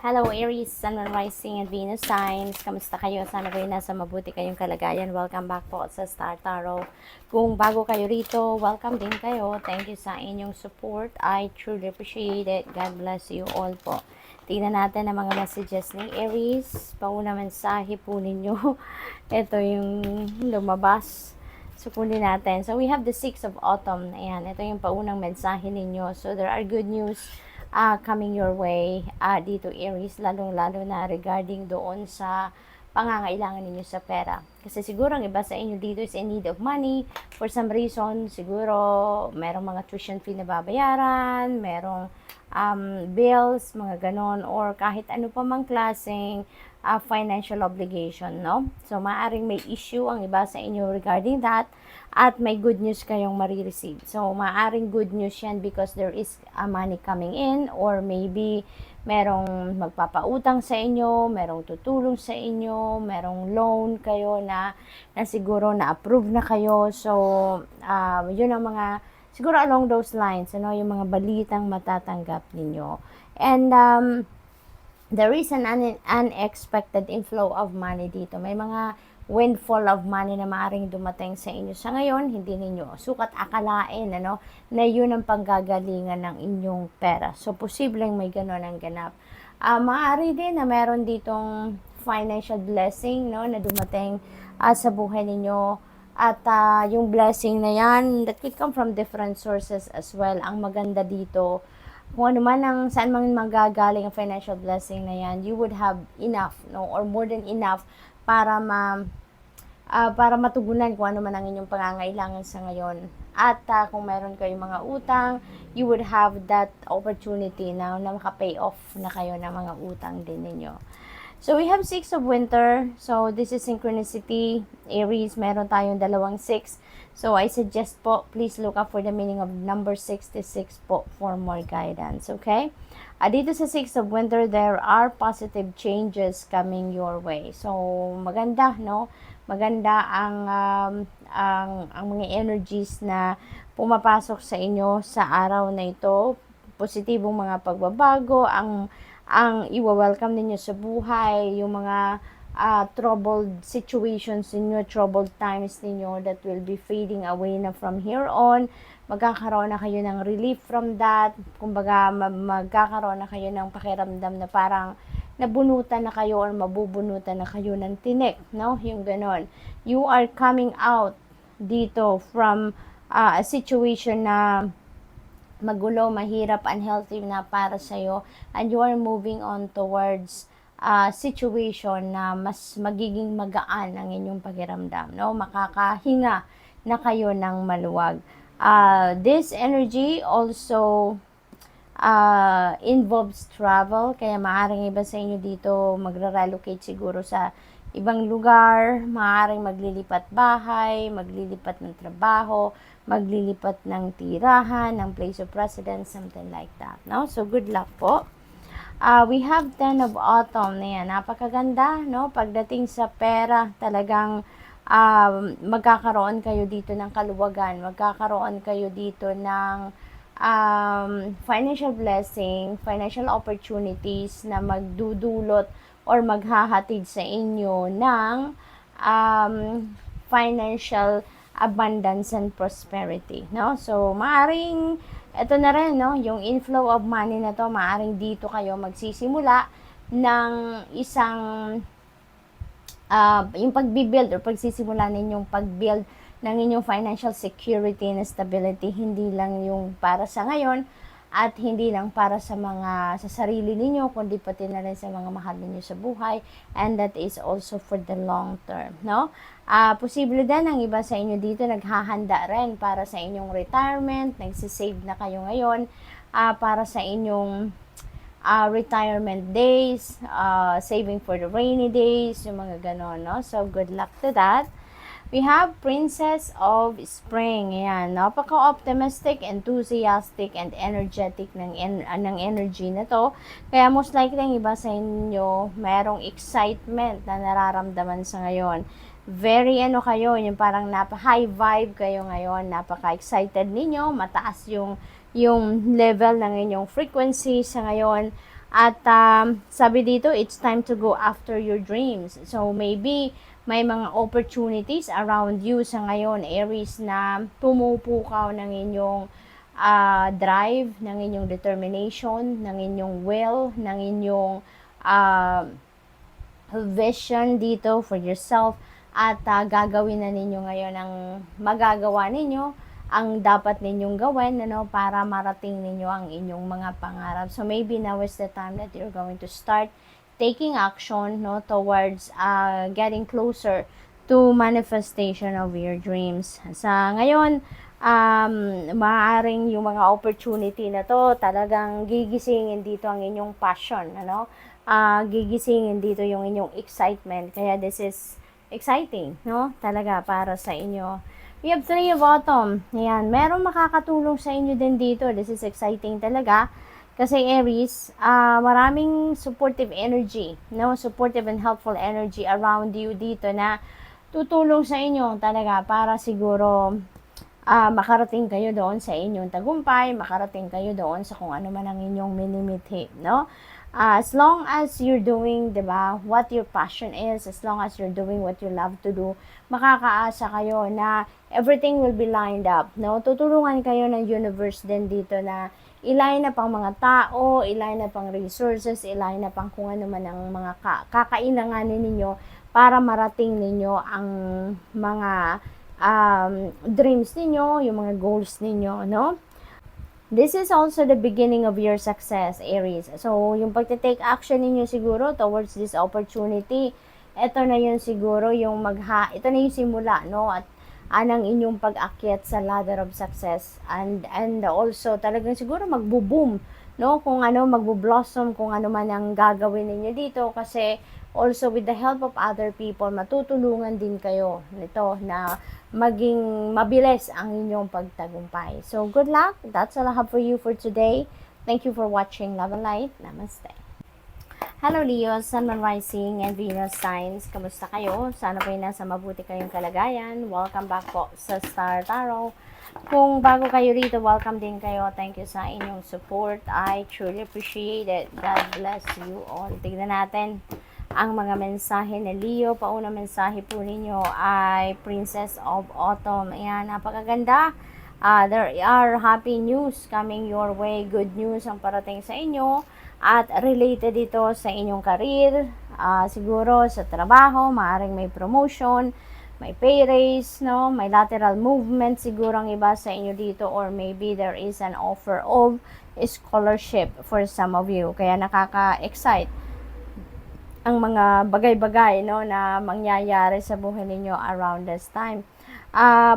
Hello Aries, Sun, Moon, Rising, and Venus signs. Kamusta kayo? Sana kayo nasa mabuti kayong kalagayan. Welcome back po sa Star Tarot. Kung bago kayo rito, welcome din kayo. Thank you sa inyong support. I truly appreciate it. God bless you all po. Tingnan natin ang mga messages ni Aries. Pauna mensahe po ninyo. Ito yung lumabas. So, kunin natin. So, we have the 6 of Autumn. Ayan, ito yung paunang mensahe ninyo. So, there are good news coming your way dito Aries, lalong-lalo na regarding doon sa pangangailangan ninyo sa pera. Kasi siguro ang iba sa inyo dito is in need of money. For some reason, siguro merong mga tuition fee na babayaran, merong bills, mga ganon, or kahit ano pa mang klaseng financial obligation, no? So, maaaring may issue ang iba sa inyo regarding that, at may good news kayong marireceive. So, maaaring good news yan because there is money coming in, or maybe merong magpapautang sa inyo, merong tutulong sa inyo, merong loan kayo na siguro na-approve na kayo. So, yun ang mga, siguro along those lines, ano, yung mga balitang matatanggap ninyo. And, there is an unexpected inflow of money dito. May mga windfall of money na maaaring dumating sa inyo sa ngayon, hindi ninyo sukat akalain, ano, na yun ang panggagalingan ng inyong pera. So, posibleng may gano'n ang ganap. Maaari din na meron ditong financial blessing, no, na dumating sa buhay ninyo. At yung blessing na yan, that could come from different sources as well. Ang maganda dito, kung ano man ang saan man magagaling ang financial blessing na yan, you would have enough, no, or more than enough para para matugunan kung ano man ang inyong pangangailangan sa ngayon. At kung meron kayong mga utang, you would have that opportunity na maka-pay off na kayo ng mga utang din ninyo. So, we have 6 of Winter. So, this is synchronicity. Aries, meron tayong dalawang 6. So, I suggest po, please look up for the meaning of number 66 po for more guidance. Okay? Dito sa 6 of Winter, there are positive changes coming your way. So, maganda, no? Maganda ang mga energies na pumapasok sa inyo sa araw na ito. Positibong mga pagbabago, ang i-welcome ninyo sa buhay, yung mga troubled situations ninyo, troubled times ninyo that will be fading away na from here on. Magkakaroon na kayo ng relief from that. Kumbaga, magkakaroon na kayo ng pakiramdam na parang nabunutan na kayo or mabubunutan na kayo ng tinik, no? Yung ganon. You are coming out dito from a situation na magulo, mahirap, unhealthy na para sa'yo, and you are moving on towards situation na mas magiging magaan ang inyong pakiramdam, no? Makakahinga na kayo ng maluwag. This energy also involves travel, kaya maaaring iba sa inyo dito magre-relocate siguro sa ibang lugar, maaaring maglilipat bahay, maglilipat ng trabaho, maglilipat ng tirahan, ng place of residence, something like that, no? So, good luck po. We have 10 of Autumn na yan. Napakaganda, no? Pagdating sa pera, talagang magkakaroon kayo dito ng kaluwagan, magkakaroon kayo dito ng financial blessing, financial opportunities na magdudulot or maghahatid sa inyo ng financial abundance and prosperity, no? So, maaring ito na rin, no, yung inflow of money na to, maaring dito kayo magsisimula ng isang yung pagbibuild or pagsisimula ninyong pagbuild ng inyong financial security and stability, hindi lang yung para sa ngayon at hindi lang para sa sarili ninyo, kundi pati na rin sa mga mahal ninyo sa buhay, and that is also for the long term, no? Posible din ang iba sa inyo dito naghahanda rin para sa inyong retirement, nagsisave na kayo ngayon para sa inyong retirement days, saving for the rainy days, yung mga ganon, no? So, good luck to that. We have Princess of Spring. Ayan, napaka-optimistic, enthusiastic, and energetic ng energy na to. Kaya most likely, ang iba sa inyo, merong excitement na nararamdaman sa ngayon. Very kayo, yung parang high vibe kayo ngayon, napaka-excited ninyo, mataas yung level ng inyong frequency sa ngayon. At sabi dito, it's time to go after your dreams. So maybe may mga opportunities around you sa ngayon, Aries, na pumupukaw ng inyong drive, ng inyong determination, ng inyong will, ng inyong vision dito for yourself. At gagawin na ninyo ngayon ang magagawa ninyo, ang dapat ninyong gawin, para marating ninyo ang inyong mga pangarap. So maybe now is the time that you're going to start taking action, towards getting closer to manifestation of your dreams. Sa ngayon, maaaring yung mga opportunity na to, talagang gigisingin dito ang inyong passion, gigisingin dito yung inyong excitement. Kaya this is exciting, talaga para sa inyo. We have 3 of Autumn. Ayan, merong makakatulong sa inyo din dito. This is exciting talaga. Kasi Aries, maraming supportive energy, supportive and helpful energy around you dito na tutulong sa inyo talaga para siguro makarating kayo doon sa inyong tagumpay, makarating kayo doon sa kung ano man ang inyong minimithi, as long as you're doing, diba, what your passion is, as long as you're doing what you love to do, makakaasa kayo na everything will be lined up, tutulungan kayo ng universe din dito na iline na pang mga tao, iline na pang resources, iline na pang kung ano man ang mga kakailanganin ninyo para marating ninyo ang mga dreams ninyo, yung mga goals ninyo, This is also the beginning of your success, Aries. So, yung pagte-take action ninyo siguro towards this opportunity, ito na yun siguro yung ito na yung simula, At anang inyong pag-akyat sa ladder of success, and also talagang siguro magbo-boom, kung ano magbo-blossom, kung ano man ang gagawin ninyo dito, kasi also with the help of other people, matutulungan din kayo nito na maging mabilis ang inyong pagtagumpay. So good luck. That's all I have for you for today. Thank you for watching. Love and light. Namaste. Hello Leo, Sun, Moon, Rising, and Venus signs. Kamusta kayo? Sana po nasa mabuti kayong kalagayan. Welcome back po sa Star Tarot. Kung bago kayo rito, welcome din kayo. Thank you sa inyong support. I truly appreciate it. God bless you all. Tignan natin ang mga mensahe ni Leo. Paunang mensahe po ninyo ay Princess of Autumn. Ayan, napakaganda. There are happy news coming your way. Good news ang parating sa inyo. At related ito sa inyong career, siguro sa trabaho, maaaring may promotion, may pay raise, may lateral movement siguro ang iba sa inyo dito, or maybe there is an offer of scholarship for some of you. Kaya nakaka-excite ang mga bagay-bagay, na mangyayari sa buhay ninyo around this time.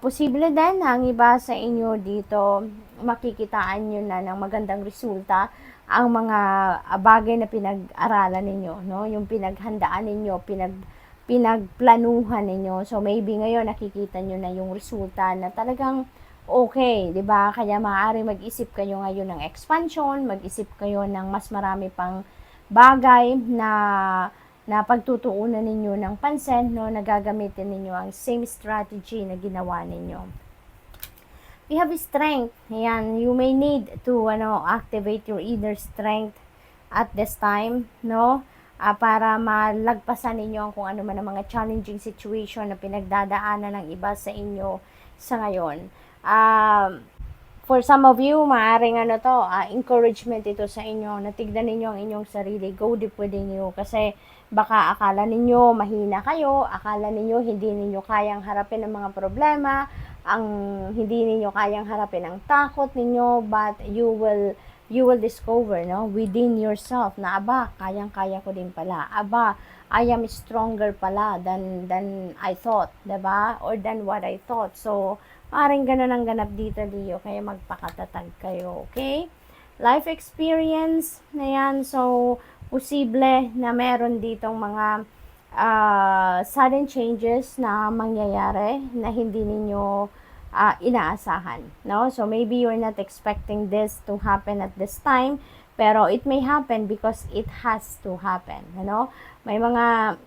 Posible din ang iba sa inyo dito, makikitaan nyo na ng magandang resulta ang mga bagay na pinag-aralan ninyo, yung pinaghandaan ninyo, pinagplanuhan ninyo. So maybe ngayon nakikita nyo na yung resulta na talagang okay, 'di ba? Kaya maaari mag-isip kayo ngayon ng expansion, mag-isip kayo ng mas marami pang bagay na pagtutuunan ninyo ng pansin, na gagamitin ninyo ang same strategy na ginawa ninyo. We have strength. Ayan, you may need to activate your inner strength at this time, para malagpasan ninyo ang kung ano man ang mga challenging situation na pinagdadaanan ng iba sa inyo sa ngayon. For some of you, maaaring encouragement ito sa inyo, na tignan ninyo ang inyong sarili, go deep within you, kasi baka akala ninyo mahina kayo, akala ninyo hindi ninyo kayang harapin ang mga problema, hindi ninyo kayang harapin ang takot ninyo, but you will discover, within yourself na kayang-kaya ko din pala. I am stronger pala than I thought, 'di ba? Or than what I thought. So, maaaring ganun ang ganap dito, Leo, kaya magpakatatag kayo, okay? Life experience na yan, so posible na meron ditong mga sudden changes na mangyayari na hindi ninyo inaasahan, So maybe you're not expecting this to happen at this time, pero it may happen because it has to happen, May mga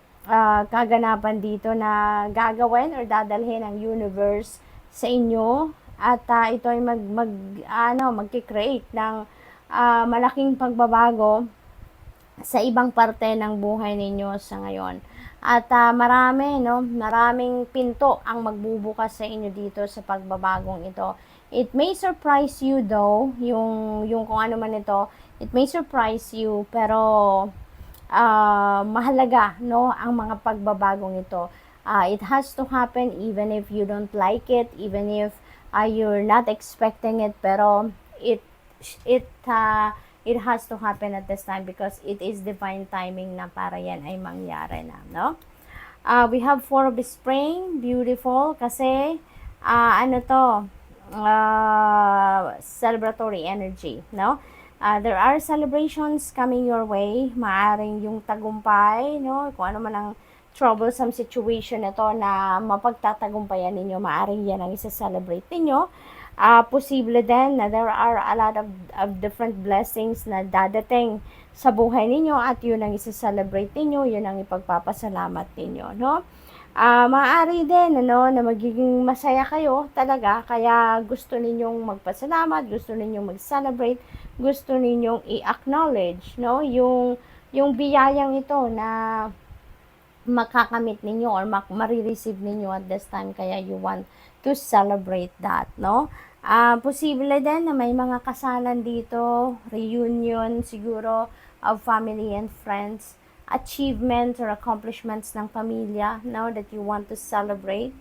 kaganapan dito na gagawin or dadalhin ng universe sa inyo, at ito ay magki-create ng malaking pagbabago sa ibang parte ng buhay ninyo sa ngayon. At maraming pinto ang magbubukas sa inyo dito sa pagbabagong ito. It may surprise you though, yung kung ano man ito, it may surprise you, pero mahalaga, no, ang mga pagbabagong ito. It has to happen even if you don't like it, even if you're not expecting it, pero it it has to happen at this time because it is divine timing na para yan ay mangyari na, no? We have Four of Spring, beautiful, kasi ano to, celebratory energy, no? There are celebrations coming your way, maaring yung tagumpay, no? Kung ano man ang troublesome situation ito na mapagtatagumpayan ninyo, maaring yan ang isa-celebrate ninyo. Posible din na there are a lot of different blessings na dadating sa buhay ninyo at yun ang isa-celebrate ninyo, yun ang ipagpapasalamat ninyo, no? Maaari din, ano, na magiging masaya kayo talaga, kaya gusto ninyong magpasalamat, gusto ninyong mag-celebrate, gusto ninyong i-acknowledge, no? Yung biyayang ito na makakamit ninyo or marireceive ninyo at this time, kaya you want to celebrate that, no? Posible din na may mga kasalan dito, reunion siguro of family and friends, achievements or accomplishments ng pamilya, no, that you want to celebrate.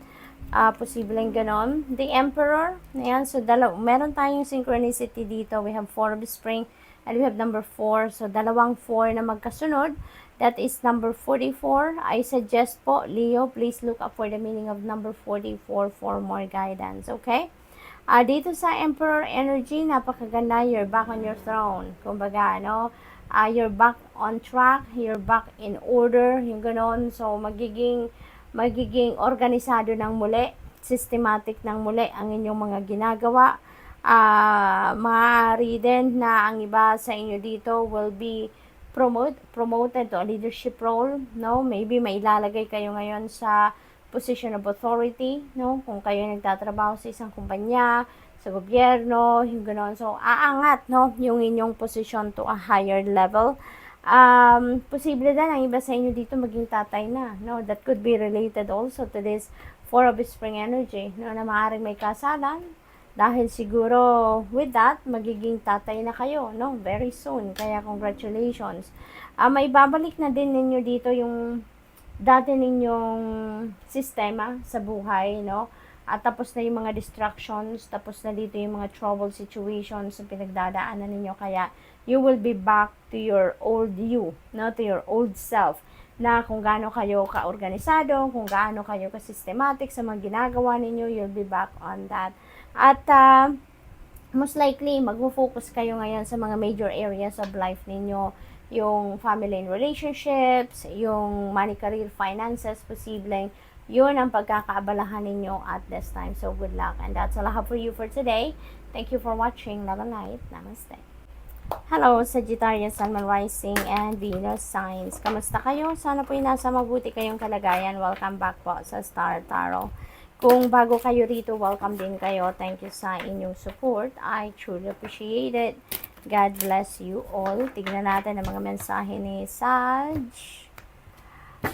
Posibleng ganon. The Emperor, ayan, so meron tayong synchronicity dito. We have Four of Spring and we have number 4. So dalawang 4 na magkasunod. That is number 44. I suggest po, Leo, please look up for the meaning of number 44 for more guidance, okay? Dito sa Emperor energy, napakaganda. You're back on your throne. Kumbaga, no? You're back on track, you're back in order, yung ganon. So, magiging organisado ng muli, systematic ng muli ang inyong mga ginagawa. Maaari din na ang iba sa inyo dito will be promoted to a leadership role, no? Maybe may ilalagay kayo ngayon sa position of authority, no? Kung kayo nagtatrabaho sa isang kumpanya, sa gobyerno, yung gano'n. So, aangat, no, yung inyong position to a higher level. Posible din ang iba sa inyo dito maging tatay na, no? That could be related also to this Four of Spring energy, no, na maaaring may kasalan. Dahil siguro with that, magiging tatay na kayo, no? Very soon. Kaya congratulations. May babalik na din ninyo dito yung dati ninyong sistema sa buhay, no? At tapos na yung mga distractions, tapos na dito yung mga trouble situations na pinagdadaanan ninyo, kaya you will be back to your old you, no? To your old self, na kung gaano kayo ka-organisado, kung gaano kayo ka-systematic sa mga ginagawa ninyo, you'll be back on that. At most likely, mag-focus kayo ngayon sa mga major areas of life ninyo, yung family and relationships, yung money, career, finances, posibleng yun ang pagkakaabalahan ninyo at this time. So, good luck. And that's all I have for you for today. Thank you for watching. Love and light. Namaste. Hello, Sagittarius, Sun, Moon, Rising, and Venus signs. Kamusta kayo? Sana po nasa mabuti kayong kalagayan. Welcome back po sa Star Tarot. Kung bago kayo rito, welcome din kayo. Thank you sa inyong support. I truly appreciate it. God bless you all. Tignan natin ang mga mensahe ni Sag.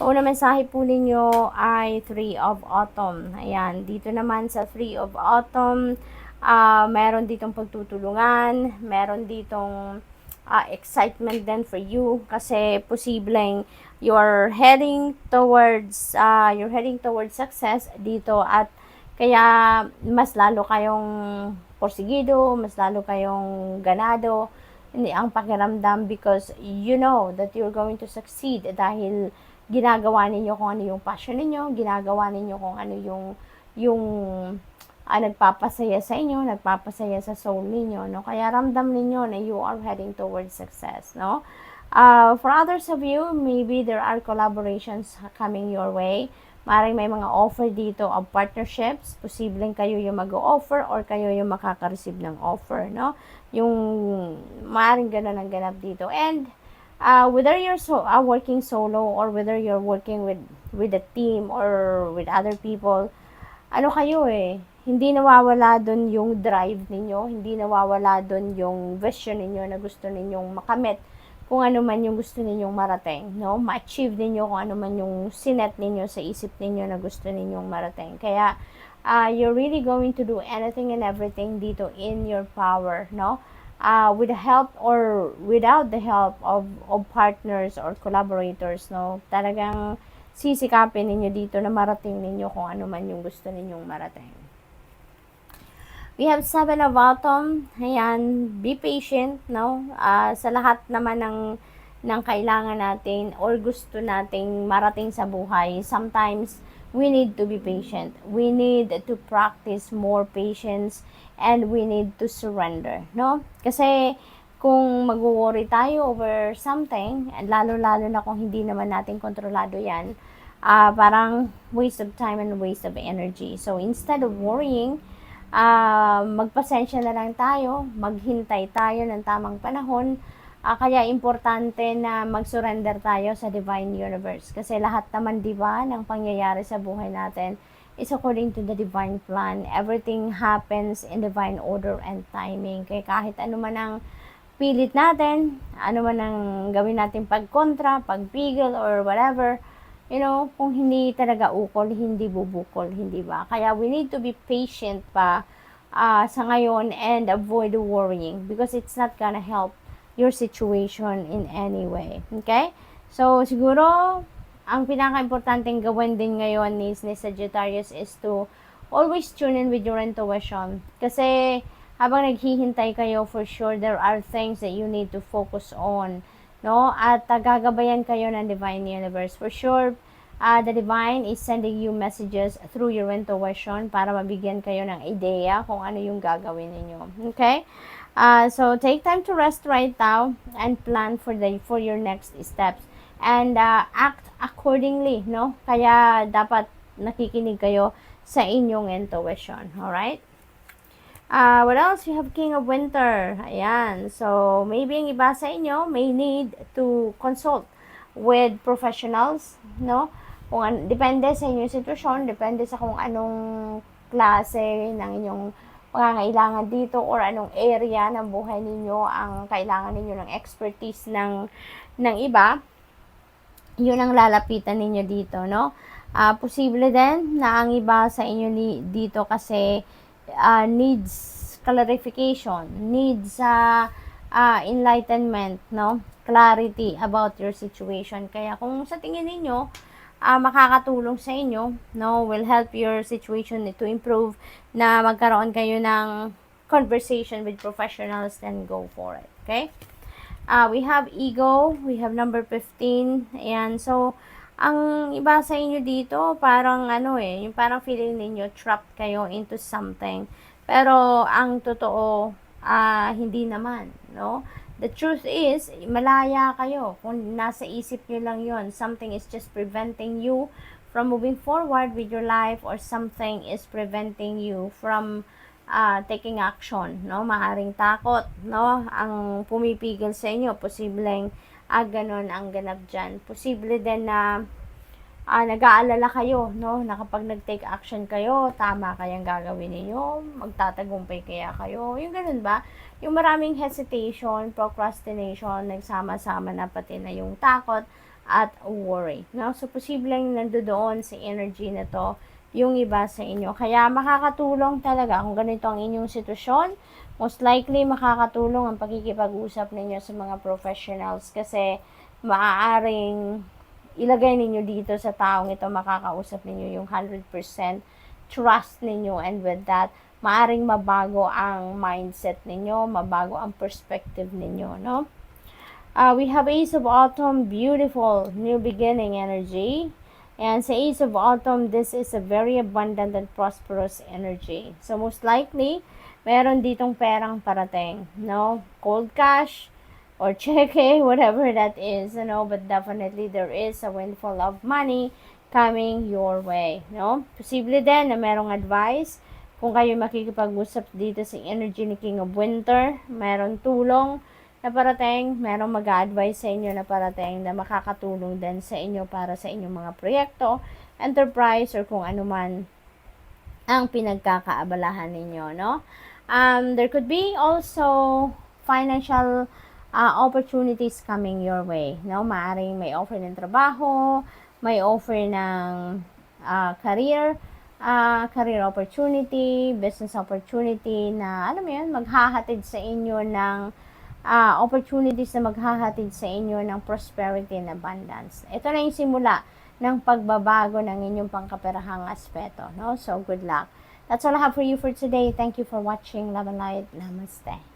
Una mensahe po ninyo ay 3 of Autumn. Ayan, dito naman sa 3 of Autumn, meron ditong pagtutulungan, meron ditong excitement din for you kasi posibleng you're heading towards success dito, at kaya mas lalo kayong porsigido, mas lalo kayong ganado ang pakiramdam because you know that you're going to succeed dahil ginagawa ninyo kung ano yung passion ninyo, ginagawa ninyo kung ano yung nagpapasaya sa inyo, nagpapasaya sa soul ninyo, no? Kaya ramdam ninyo na you are heading towards success, no? For others of you, maybe there are collaborations coming your way. Maring may mga offer dito of partnerships, posibleng kayo yung mag-o-offer or kayo yung makaka-receive ng offer, no? Yung maring ganun ang ganap dito. And whether you're working solo or whether you're working with a team or with other people, ano kayo hindi nawawala doon yung drive ninyo, hindi nawawala doon yung vision ninyo na gusto ninyong makamit kung ano man yung gusto ninyong marating, no? Ma-achieve ninyo kung ano man yung sinet ninyo sa isip ninyo na gusto ninyong marating. Kaya, you're really going to do anything and everything dito in your power, no? With the help or without the help of partners or collaborators, no? Talagang sisikapin ninyo dito na marating ninyo kung ano man yung gusto ninyong marating. We have 7 of Autumn. Ayan, be patient, no? Sa lahat naman ng kailangan natin or gusto nating marating sa buhay, sometimes we need to be patient. We need to practice more patience and we need to surrender, no? Kasi kung mag-worry tayo over something, and lalo-lalo na kung hindi naman natin kontrolado yan, parang waste of time and waste of energy. So, instead of worrying, magpasensya na lang tayo, maghintay tayo ng tamang panahon, kaya importante na mag-surrender tayo sa Divine Universe. Kasi lahat naman, di ba, ng pangyayari sa buhay natin is according to the Divine Plan. Everything happens in Divine order and timing. Kaya kahit ano man ang pilit natin, ano man ang gawin natin pagkontra, pagpigil, or whatever, kung hindi talaga ukol, hindi bubukol, hindi ba? Kaya we need to be patient pa sa ngayon and avoid worrying because it's not gonna help your situation in any way. Okay? So, siguro, ang pinaka-importanting gawin din ngayon ni Sagittarius is to always tune in with your intuition. Kasi, habang naghihintay kayo, for sure, there are things that you need to focus on, no? At gagabayan kayo ng Divine Universe. For sure, the Divine is sending you messages through your intuition para mabigyan kayo ng idea kung ano yung gagawin ninyo. Okay? So, take time to rest right now and plan for your next steps. And act accordingly, no? Kaya dapat nakikinig kayo sa inyong intuition. Alright? What else? You have King of Winter. Ayan. So, maybe ang iba sa inyo may need to consult with professionals, no? Depende sa inyong sitwasyon, depende sa kung anong klase ng inyong pangangailangan dito or anong area ng buhay ninyo ang kailangan ninyo ng expertise ng iba. Yun ang lalapitan ninyo dito, no? Posible din na ang iba sa inyo dito kasi needs clarification, needs enlightenment, no? Clarity about your situation. Kaya kung sa tingin ninyo, makakatulong sa inyo, no? Will help your situation to improve na magkaroon kayo ng conversation with professionals, then go for it. Okay? We have ego, we have number 15. Ayan, so, ang iba sa inyo dito, parang yung parang feeling ninyo trapped kayo into something. Pero ang totoo, hindi naman, no? The truth is, malaya kayo. Kung nasa isip nyo lang yon, something is just preventing you from moving forward with your life or something is preventing you from taking action, no? Maaring takot, no? Ang pumipigil sa inyo, posibleng ganon ang ganap dyan. Posible din na nag-aalala kayo, no? Na kapag nag-take action kayo, tama kayang gagawin ninyo, magtatagumpay kaya kayo, yung ganun ba? Yung maraming hesitation, procrastination, nagsama-sama na pati na yung takot at worry, no? So, posibleng nandoon sa energy na to yung iba sa inyo. Kaya makakatulong talaga kung ganito ang inyong sitwasyon. Most likely, makakatulong ang pakikipag-usap ninyo sa mga professionals kasi maaaring ilagay ninyo dito sa taong ito, makakausap ninyo yung 100% trust ninyo, and with that, maaring mabago ang mindset ninyo, mabago ang perspective ninyo, no? We have Ace of Autumn, beautiful new beginning energy. And sa Ace of Autumn, this is a very abundant and prosperous energy. So most likely, meron ditong perang parating, no? Cold cash or cheque, whatever that is, but definitely there is a windfall of money coming your way, no? Posible din na merong advice kung kayo makikipag-usap dito sa energy ni King of Winter, meron tulong na parating, merong mag-a-advise sa inyo na parating na makakatulong din sa inyo para sa inyong mga proyekto, enterprise, or kung ano man ang pinagkakaabalahan ninyo, no? There could be also financial opportunities coming your way, no? Maaring may offer ng trabaho, may offer ng career opportunity, business opportunity na, alam mo yun, maghahatid sa inyo ng opportunities na maghahatid sa inyo ng prosperity and abundance. Ito na yung simula ng pagbabago ng inyong pangkaperahang aspeto, no? So, good luck. That's all I have for you for today. Thank you for watching. Love and light. Namaste.